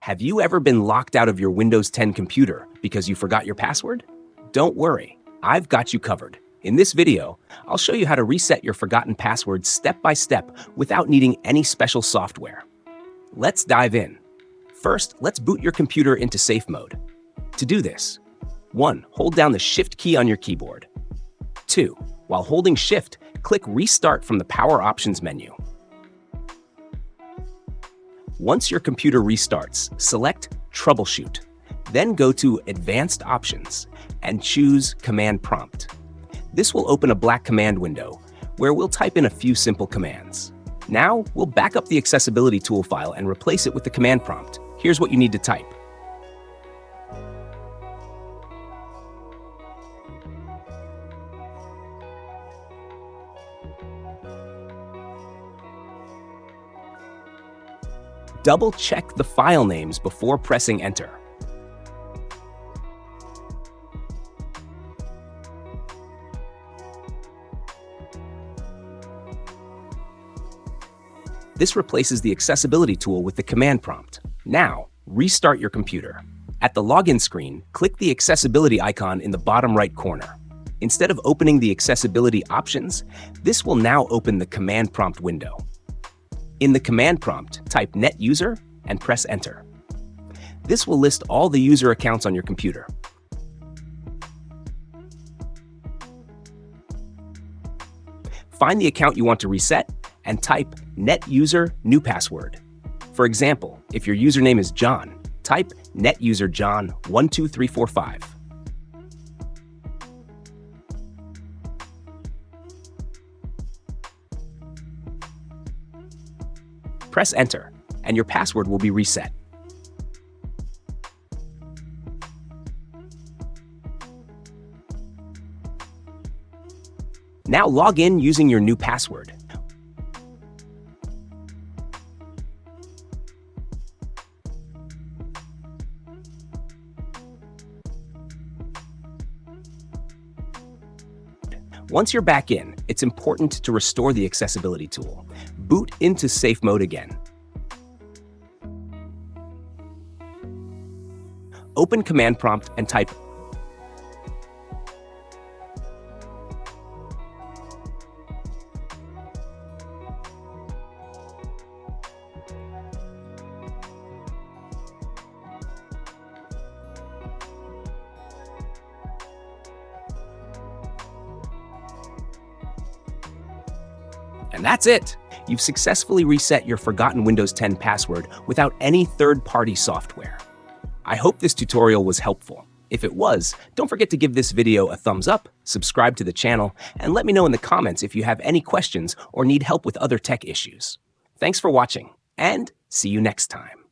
Have you ever been locked out of your Windows 10 computer because you forgot your password? Don't worry, I've got you covered. In this video, I'll show you how to reset your forgotten password step by step without needing any special software. Let's dive in. First, let's boot your computer into safe mode. To do this, 1. Hold down the Shift key on your keyboard. 2. While holding Shift, click Restart from the Power Options menu. Once your computer restarts, select Troubleshoot. Then go to Advanced Options and choose Command Prompt. This will open a black command window where we'll type in a few simple commands. Now, we'll back up the accessibility tool file and replace it with the command prompt. Here's what you need to type. Double-check the file names before pressing Enter. This replaces the accessibility tool with the command prompt. Now, restart your computer. At the login screen, click the accessibility icon in the bottom right corner. Instead of opening the accessibility options, this will now open the command prompt window. In the command prompt, type NetUser and press Enter. This will list all the user accounts on your computer. Find the account you want to reset and type NetUser new password. For example, if your username is John, type NetUserJohn12345. Press Enter, and your password will be reset. Now log in using your new password. Once you're back in, it's important to restore the accessibility tool. Boot into safe mode again. Open command prompt and type and that's it! You've successfully reset your forgotten Windows 10 password without any third-party software. I hope this tutorial was helpful. If it was, don't forget to give this video a thumbs up, subscribe to the channel, and let me know in the comments if you have any questions or need help with other tech issues. Thanks for watching, and see you next time.